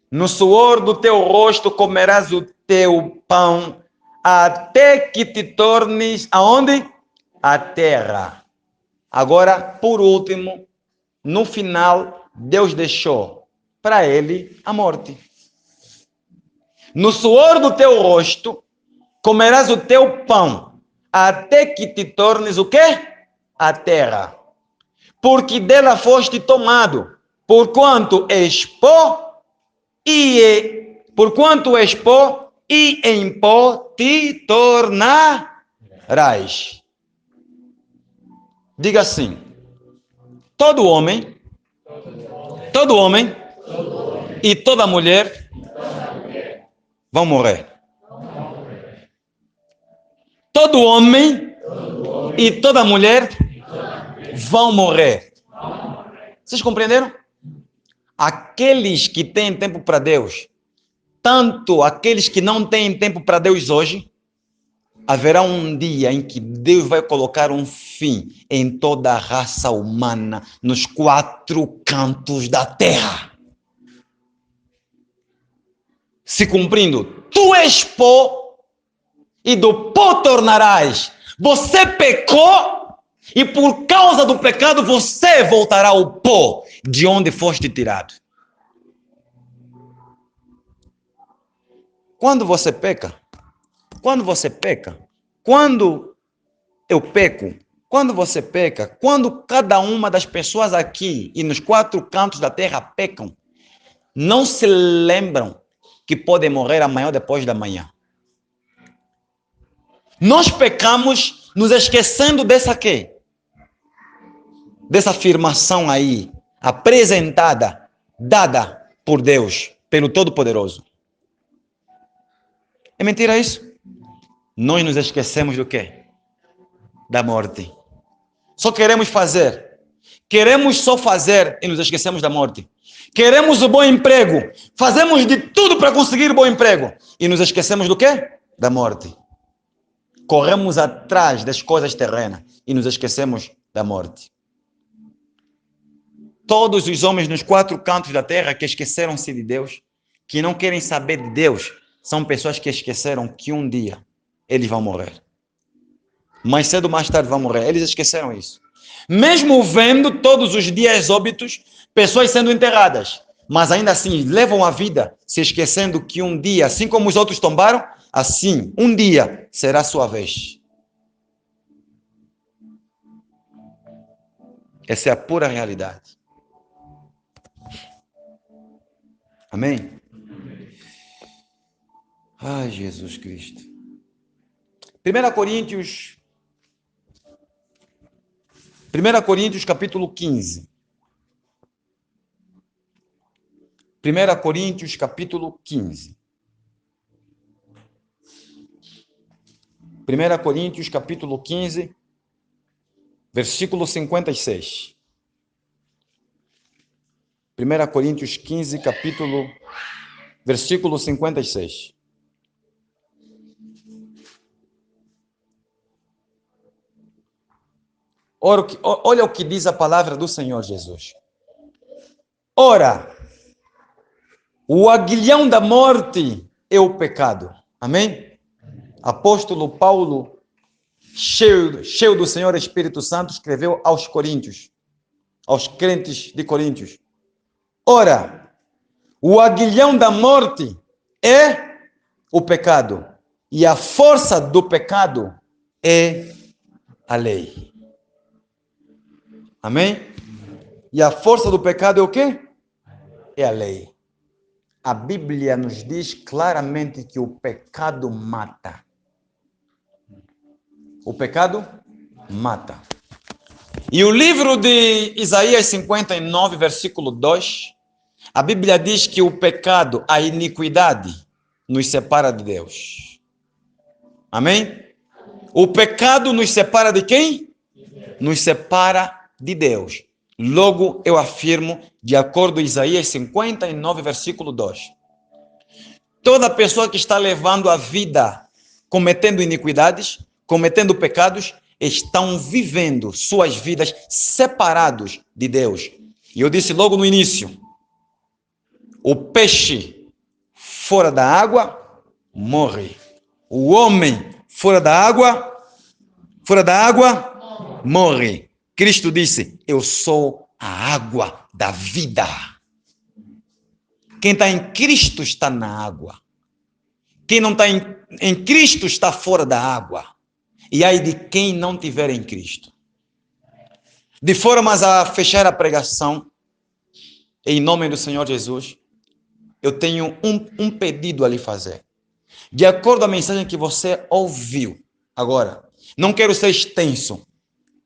no suor do teu rosto comerás o teu pão, até que te tornes aonde? A terra. Agora, por último, no final, Deus deixou para ele a morte. No suor do teu rosto comerás o teu pão, até que te tornes o quê? A terra. Porque dela foste tomado, porquanto és pó, e em pó te tornarás. Diga assim: todo homem e toda mulher vão morrer. Todo homem e toda mulher vão morrer. Vocês compreenderam? Aqueles que têm tempo para Deus, tanto aqueles que não têm tempo para Deus hoje, haverá um dia em que Deus vai colocar um fim em toda a raça humana, nos 4 cantos da terra. Se cumprindo: tu és pó e do pó tornarás. Você pecou e por causa do pecado você voltará ao pó de onde foste tirado. quando você peca, quando eu peco, quando você peca, quando cada uma das pessoas aqui e nos 4 cantos da terra pecam, não se lembram que podem morrer amanhã ou depois da manhã. Nós pecamos nos esquecendo dessa afirmação aí, apresentada, dada por Deus, pelo Todo-Poderoso. É mentira isso? Nós nos esquecemos do quê? Da morte. Só queremos fazer. Queremos só fazer e nos esquecemos da morte. Queremos o bom emprego. Fazemos de tudo para conseguir o bom emprego. E nos esquecemos do quê? Da morte. Corremos atrás das coisas terrenas e nos esquecemos da morte. Todos os homens nos 4 cantos da terra que esqueceram-se de Deus, que não querem saber de Deus, são pessoas que esqueceram que um dia eles vão morrer. Mais cedo ou mais tarde vão morrer. Eles esqueceram isso. Mesmo vendo todos os dias óbitos, pessoas sendo enterradas, mas ainda assim levam a vida se esquecendo que um dia, assim como os outros tombaram, assim, um dia será a sua vez. Essa é a pura realidade. Amém? Ai, Jesus Cristo. 1 Coríntios capítulo 15. 1 Coríntios capítulo 15. 1 Coríntios capítulo 15, versículo 56. 1 Coríntios 15, versículo 56. Olha o que diz a palavra do Senhor Jesus. Ora, o aguilhão da morte é o pecado. Amém? Apóstolo Paulo, cheio do Senhor Espírito Santo, escreveu aos Coríntios, aos crentes de Coríntios. Ora, o aguilhão da morte é o pecado, e a força do pecado é a lei. Amém? E a força do pecado é o quê? É a lei. A Bíblia nos diz claramente que o pecado mata. O pecado mata. E o livro de Isaías 59, versículo 2, a Bíblia diz que o pecado, a iniquidade, nos separa de Deus. Amém? O pecado nos separa de quem? Nos separa de Deus. Logo, eu afirmo, de acordo com Isaías 59, versículo 2. Toda pessoa que está levando a vida cometendo iniquidades, cometendo pecados, estão vivendo suas vidas separados de Deus. E eu disse logo no início, o peixe fora da água morre. O homem fora da água morre. Cristo disse, eu sou a água da vida. Quem está em Cristo está na água. Quem não está em Cristo está fora da água. E ai de quem não tiver em Cristo. De formas a fechar a pregação, em nome do Senhor Jesus, eu tenho um pedido a lhe fazer. De acordo com a mensagem que você ouviu agora, não quero ser extenso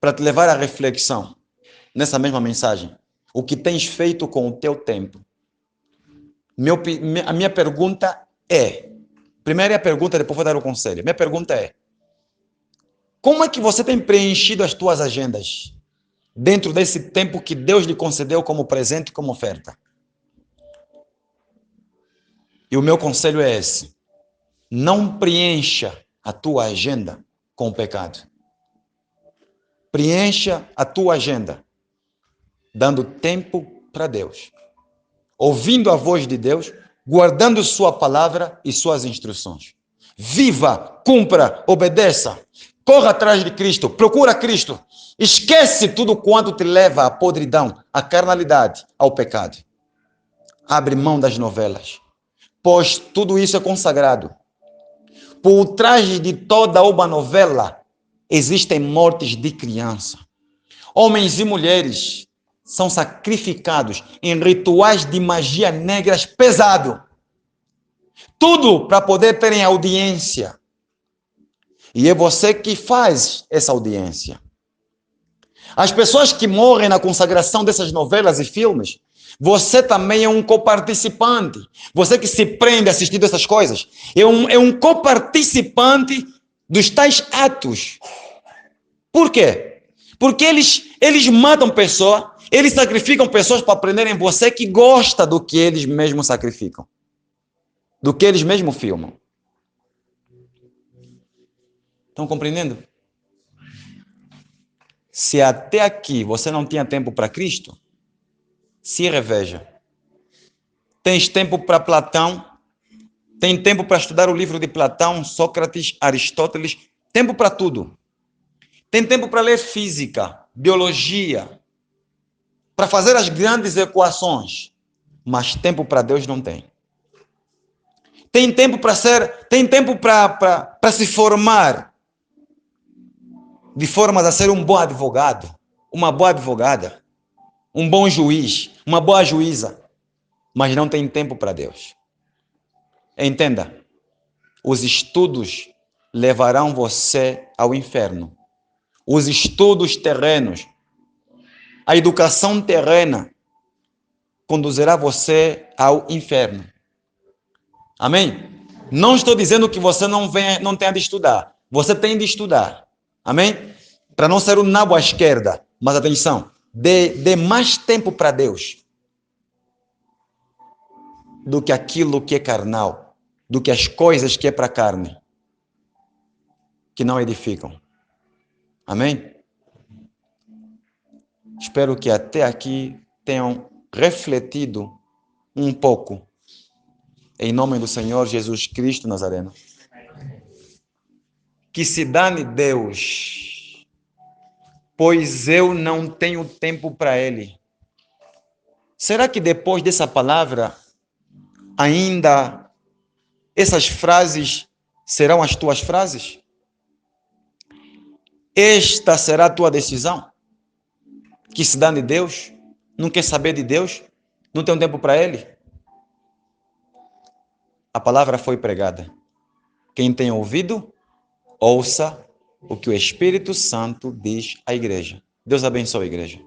para te levar à reflexão nessa mesma mensagem. O que tens feito com o teu tempo? A minha pergunta é, primeiro é a pergunta, depois vou dar o conselho. Minha pergunta é, como é que você tem preenchido as tuas agendas dentro desse tempo que Deus lhe concedeu como presente, como oferta? E o meu conselho é esse. Não preencha a tua agenda com o pecado. Preencha a tua agenda dando tempo para Deus. Ouvindo a voz de Deus, guardando sua palavra e suas instruções. Viva, cumpra, obedeça. Corra atrás de Cristo, procura Cristo. Esquece tudo quanto te leva à podridão, à carnalidade, ao pecado. Abre mão das novelas. pois tudo isso é consagrado. Por trás de toda uma novela existem mortes de criança. Homens e mulheres são sacrificados em rituais de magia negras pesado. Tudo para poder terem audiência. E é você que faz essa audiência. As pessoas que morrem na consagração dessas novelas e filmes, você também é um coparticipante. Você que se prende assistindo essas coisas, é um coparticipante dos tais atos. Por quê? Porque eles matam pessoas, eles sacrificam pessoas para prenderem você que gosta do que eles mesmos sacrificam, do que eles mesmos filmam. Estão compreendendo? Se até aqui você não tinha tempo para Cristo, se reveja. Tens tempo para Platão, tem tempo para estudar o livro de Platão, Sócrates, Aristóteles, tempo para tudo. Tem tempo para ler física, biologia, para fazer as grandes equações, mas tempo para Deus não tem. Tem tempo para se formar, de forma a ser um bom advogado, uma boa advogada, um bom juiz, uma boa juíza, mas não tem tempo para Deus. Entenda, os estudos levarão você ao inferno. Os estudos terrenos, a educação terrena conduzirá você ao inferno. Amém? Não estou dizendo que você não tenha de estudar. Você tem de estudar. Amém? Para não ser um nabo à esquerda. Mas atenção, dê mais tempo para Deus do que aquilo que é carnal, do que as coisas que é para a carne, que não edificam. Amém? Espero que até aqui tenham refletido um pouco. Em nome do Senhor Jesus Cristo Nazareno. Que se dane Deus, pois eu não tenho tempo para Ele. Será que depois dessa palavra, ainda essas frases serão as tuas frases? Esta será a tua decisão? Que se dane Deus? Não quer saber de Deus? Não tem tempo para Ele? A palavra foi pregada. Quem tem ouvido, ouça o que o Espírito Santo diz à igreja. Deus abençoe a igreja.